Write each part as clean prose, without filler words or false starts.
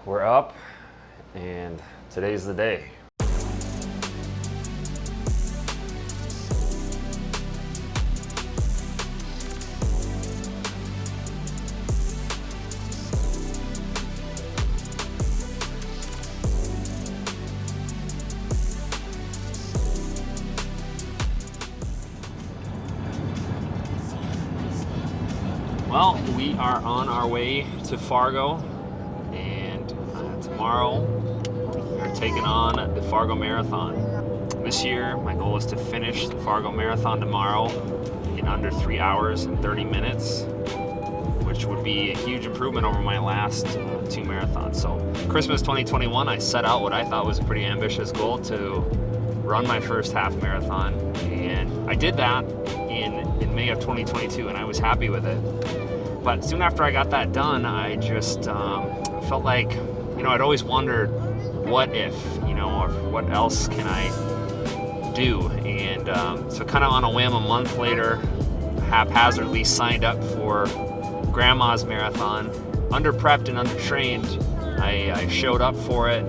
We're up, and today's the day. Well, we are on our way to Fargo, and tomorrow we're taking on the Fargo Marathon. This year, my goal is to finish the Fargo Marathon tomorrow in under 3 hours and 30 minutes, which would be a huge improvement over my last 2 marathons. So Christmas 2021, I set out what I thought was a pretty ambitious goal to run my first half marathon, and I did that in May of 2022, and I was happy with it. But soon after I got that done, I just felt like, I'd always wondered, what if, or what else can I do? And so kind of on a whim, a month later, haphazardly signed up for Grandma's Marathon. Under-prepped and under-trained, I showed up for it.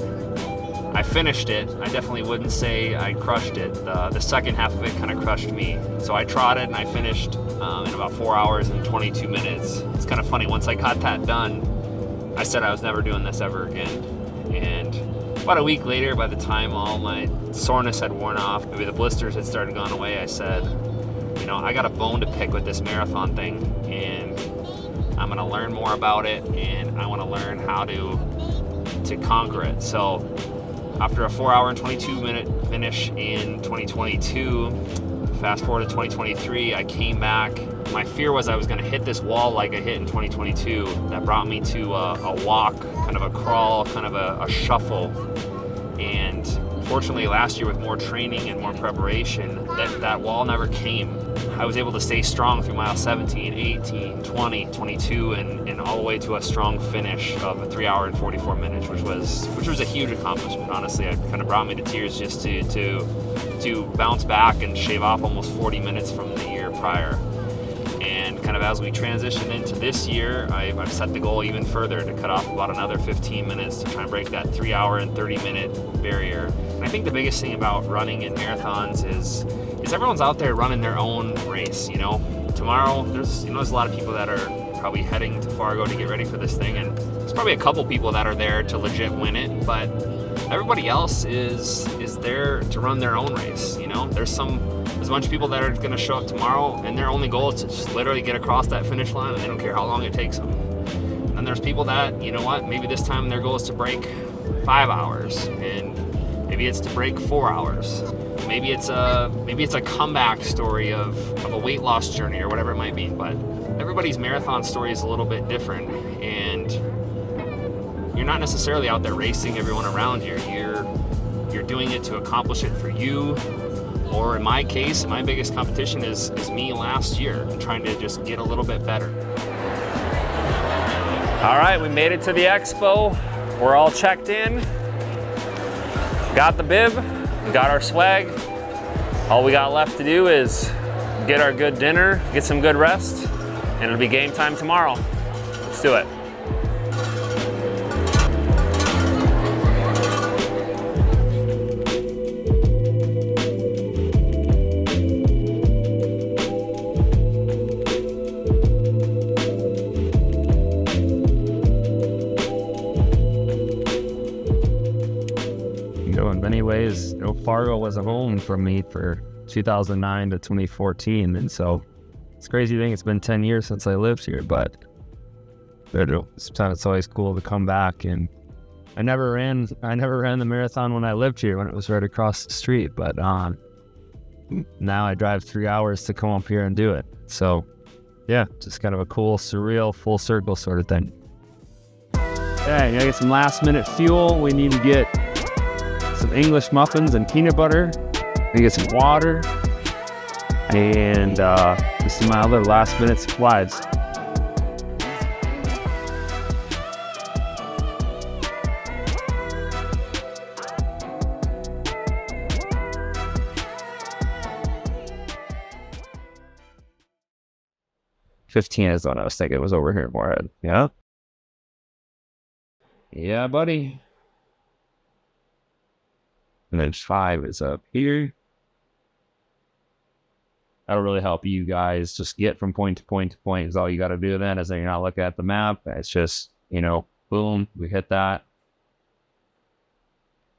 I finished it. I definitely wouldn't say I crushed it. The second half of it kind of crushed me. So I trotted and I finished in about 4 hours and 22 minutes. It's kind of funny, once I got that done, I said I was never doing this ever again. And about a week later, by the time all my soreness had worn off, maybe the blisters had started going away, I said, I got a bone to pick with this marathon thing, and I'm gonna learn more about it, and I wanna learn how to conquer it. So after a 4 hour and 22 minute finish in 2022, fast forward to 2023, I came back. My fear was I was going to hit this wall like I hit in 2022. That brought me to a walk, kind of a crawl, kind of a shuffle. And fortunately, last year with more training and more preparation, that wall never came. I was able to stay strong through mile 17, 18, 20, 22, and all the way to a strong finish of a 3 hour and 44 minutes, which was a huge accomplishment. Honestly, it kind of brought me to tears just to bounce back and shave off almost 40 minutes from the year prior. And kind of as we transition into this year, I've set the goal even further to cut off about another 15 minutes to try and break that 3 hour and 30 minute barrier. And I think the biggest thing about running in marathons is everyone's out there running their own race. Tomorrow there's a lot of people that are probably heading to Fargo to get ready for this thing, and there's probably a couple people that are there to legit win it, but everybody else is there to run their own race. There's a bunch of people that are going to show up tomorrow, and their only goal is to just literally get across that finish line, and they don't care how long it takes them. And there's people that, maybe this time their goal is to break 5 hours, and maybe it's to break 4 hours. Maybe it's a comeback story of a weight loss journey or whatever it might be. But everybody's marathon story is a little bit different, and you're not necessarily out there racing everyone around you. You're doing it to accomplish it for you. Or in my case, my biggest competition is me last year, and trying to just get a little bit better. All right, we made it to the expo. We're all checked in. Got the bib, got our swag. All we got left to do is get our good dinner, get some good rest, and it'll be game time tomorrow. Let's do it. In many ways, Fargo was a home for me for 2009 to 2014, and so it's crazy thing. It's been 10 years since I lived here, but sometimes it's always cool to come back. And I never ran the marathon when I lived here, when it was right across the street. But now I drive 3 hours to come up here and do it. So yeah, just kind of a cool, surreal, full circle sort of thing. Okay, gotta get some last minute fuel. We need to get some English muffins and peanut butter. We get some water, and this is my other last minute supplies. $15 is what I was thinking. It was over here more. Yeah. Yeah, buddy. And then 5 is up here. That'll really help you guys just get from point to point to point. Is all you got to do then, is that you're not looking at the map. It's just, you know, boom, we hit that.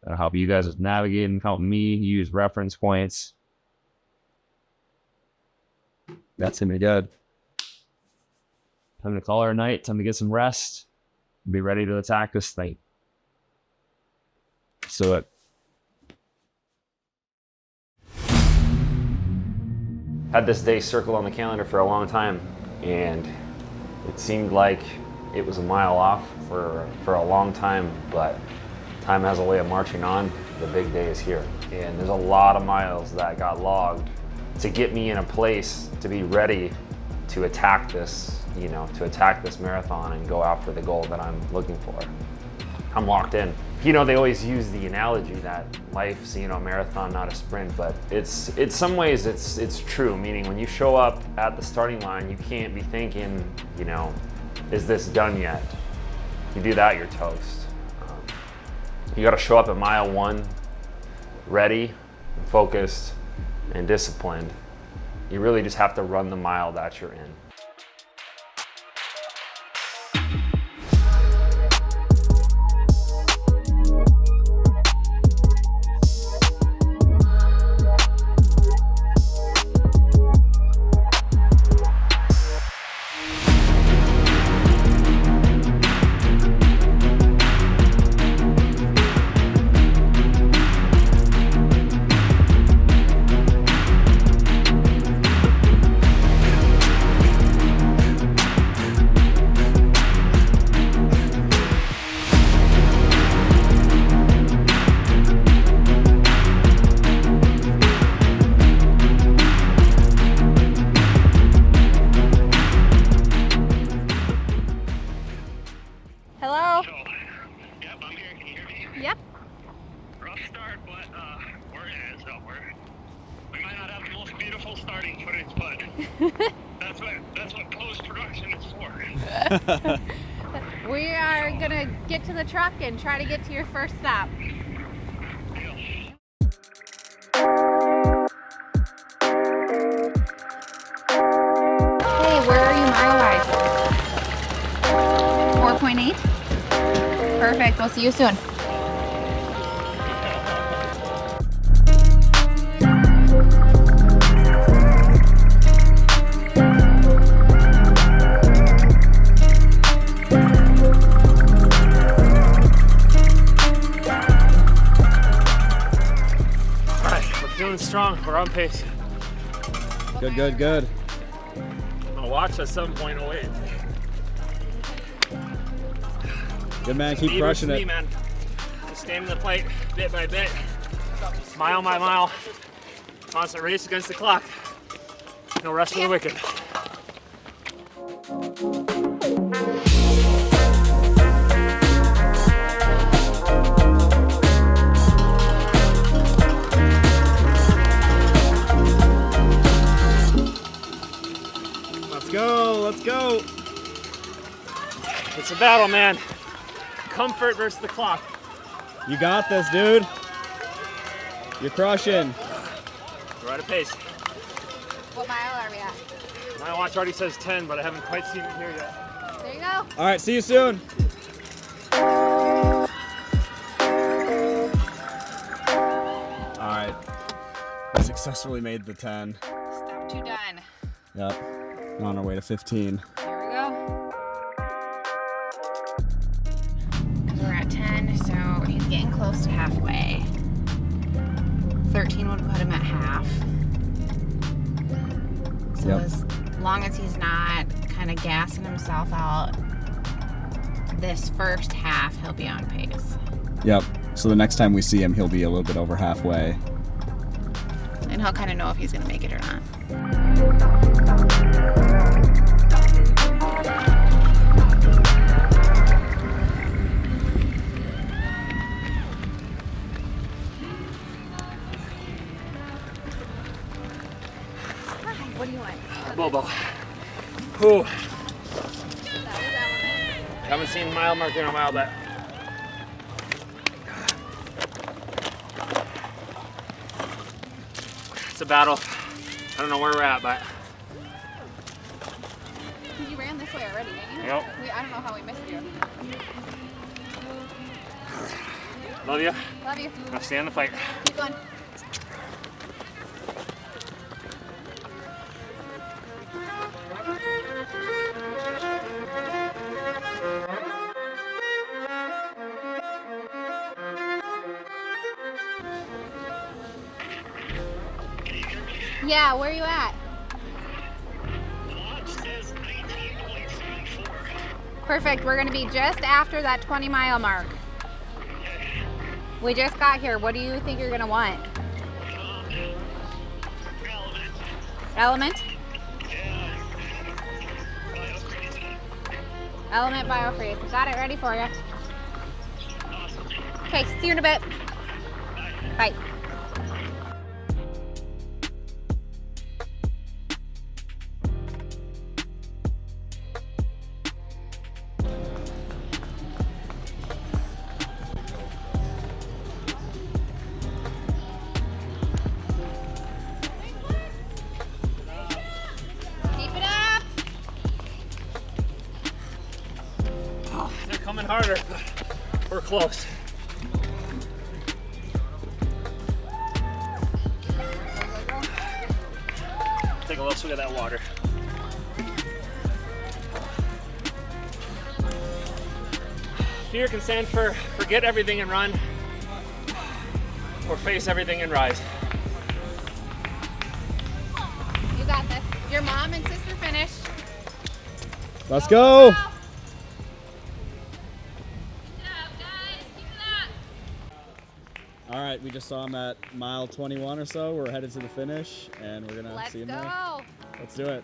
That'll help you guys with navigating, help me use reference points. That's gonna be good. Time to call her a night. Time to get some rest. Be ready to attack this thing. So Had this day circled on the calendar for a long time, and it seemed like it was a mile off for a long time, but time has a way of marching on. The big day is here, and there's a lot of miles that got logged to get me in a place to be ready to attack this, you know, to attack this marathon and go after the goal that I'm looking for. I'm locked in. You know, they always use the analogy that life's, you know, a marathon, not a sprint, but it's some ways it's true, meaning when you show up at the starting line, you can't be thinking, you know, is this done yet? You do that, you're toast. You gotta show up at mile 1, ready, and focused, and disciplined. You really just have to run the mile that you're in. That's what post-production is for. We are gonna get to the truck and try to get to your first stop. Hey, where are you mile-wise? 4.8? Perfect, we'll see you soon. Strong, we're on pace. Good, good, good. My watch at 7.08. Good man, keep crushing it. Man. Just staying in the plate, bit by bit, mile by mile. Constant race against the clock. No rest for the wicked. Let's go. It's a battle, man. Comfort versus the clock. You got this, dude. You're crushing. We're at a pace. What mile are we at? My watch already says 10, but I haven't quite seen it here yet. There you go. All right, see you soon. All right. I successfully made the 10. Step 2 done. Yep. On our way to 15. Here we go. We're at 10, so he's getting close to halfway. 13 would put him at half. So as long as he's not kind of gassing himself out, this first half he'll be on pace. Yep. So the next time we see him, he'll be a little bit over halfway. And he'll kind of know if he's going to make it or not. What do you want? Bobo. Ooh. Haven't seen mile marker in a while, but It's a battle. I don't know where we're at, but. You ran this way already, didn't you? Yep. I don't know how we missed you. Love you. Love you. Now stay in the fight. Keep going. Yeah, where are you at? Watch says 19.74. Perfect. We're going to be just after that 20-mile mark. We just got here. What do you think you're going to want? Element. Element? Yeah. Biofreeze. Element Biofreeze. Got it ready for you. Okay, see you in a bit. Bye. Keep it up. They're coming harder. We're close. Take a little swig of that water. Fear can stand for forget everything and run, or face everything and rise. You got this. Your mom and sister finished. Let's go. Keep it up, guys. Keep it up. All right, we just saw him at mile 21 or so. We're headed to the finish, and we're gonna Let's see him go. there. Let's do it.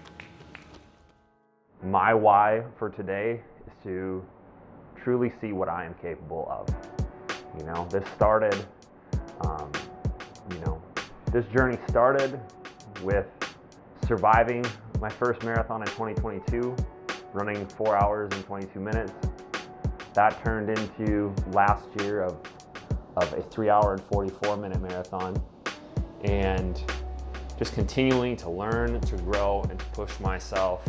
My why for today is to truly see what I am capable of. You know, this journey started with surviving my first marathon in 2022, running 4 hours and 22 minutes. That turned into last year of a 3 hour and 44 minute marathon, and just continuing to learn, to grow, and to push myself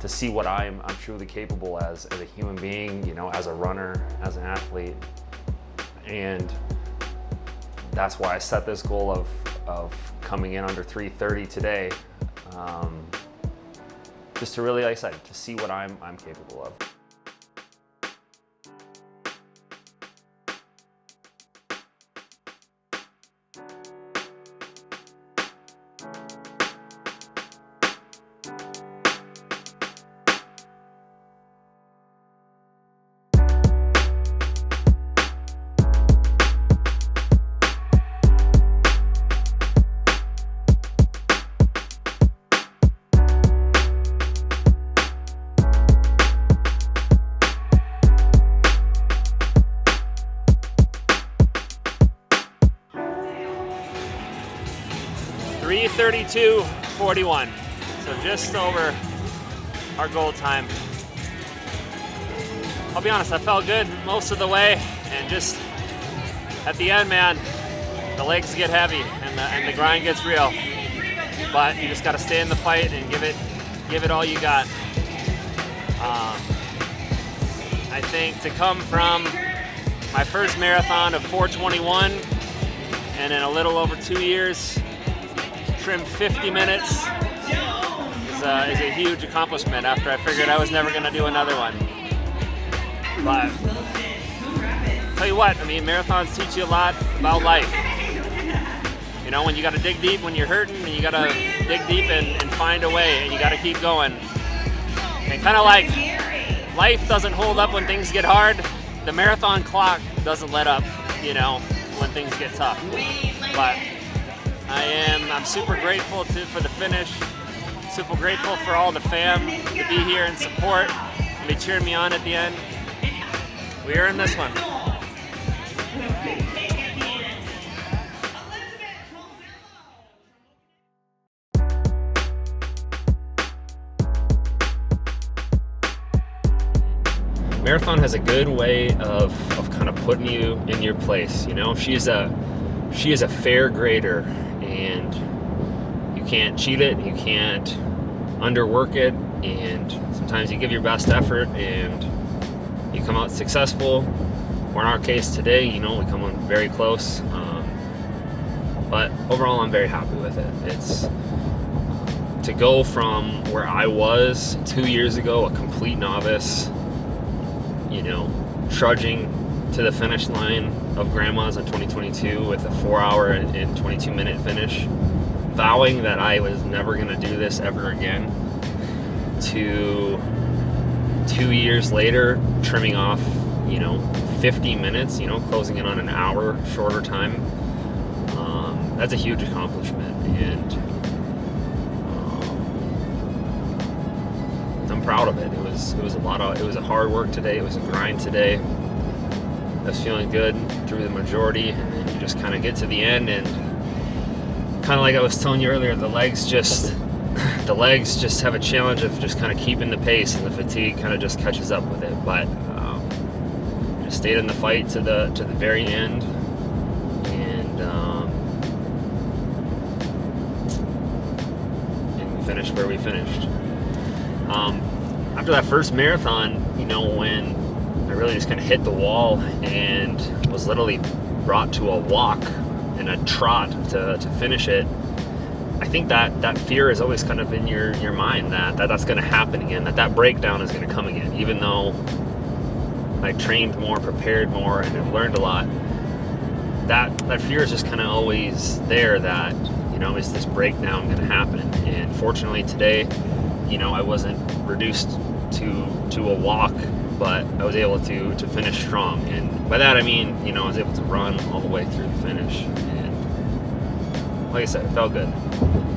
to see what I'm truly capable as a human being, you know, as a runner, as an athlete. And that's why I set this goal of coming in under 3:30 today, just to really, like I said, to see what I'm capable of. .3:32:41, so just over our goal time. I'll be honest, I felt good most of the way, and just at the end, man, the legs get heavy and the grind gets real. But you just got to stay in the fight and give it all you got. I think to come from my first marathon of 4:21, and in a little over 2 years, trimmed 50 minutes is a huge accomplishment after I figured I was never going to do another one. But tell you what, I mean, marathons teach you a lot about life. You know, when you got to dig deep when you're hurting, and you got to dig deep and find a way, and you got to keep going. And kind of like life doesn't hold up when things get hard, the marathon clock doesn't let up, you know, when things get tough. But I'm super grateful for the finish, super grateful for all the fam to be here and support, and be cheering me on at the end. We are in this one. Marathon has a good way of kind of putting you in your place. You know, she is a fair grader, and you can't cheat it, you can't underwork it, and sometimes you give your best effort and you come out successful. Or in our case today, you know, we come on very close. But overall, I'm very happy with it. It's to go from where I was 2 years ago, a complete novice, you know, trudging to the finish line of Grandma's in 2022 with a 4-hour and 22-minute finish, vowing that I was never going to do this ever again, to 2 years later, trimming off, you know, 50 minutes, you know, closing in on an hour shorter time. That's a huge accomplishment, and I'm proud of it. It was a hard work today. It was a grind today. I was feeling good through the majority, and then you just kind of get to the end, and kind of like I was telling you earlier, the legs just have a challenge of just kind of keeping the pace, and the fatigue kind of just catches up with it. But just stayed in the fight to the very end, and we finished where we finished. After that first marathon, you know, when I really just kind of hit the wall and was literally brought to a walk and a trot to finish it, I think that fear is always kind of in your mind that's going to happen again, that breakdown is going to come again. Even though I trained more, prepared more, and have learned a lot, that fear is just kind of always there, that, you know, is this breakdown going to happen? And fortunately today, you know, I wasn't reduced to a walk, but I was able to finish strong. And by that I mean, you know, I was able to run all the way through the finish. And like I said, it felt good.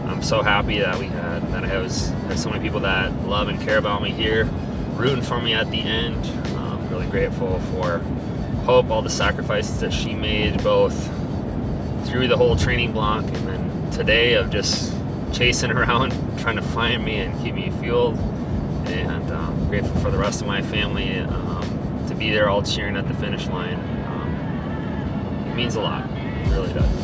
I'm so happy that I had so many people that love and care about me here, rooting for me at the end. I'm really grateful for Hope, all the sacrifices that she made, both through the whole training block and then today of just chasing around, trying to find me and keep me fueled. And grateful for the rest of my family to be there all cheering at the finish line. It means a lot. It really does.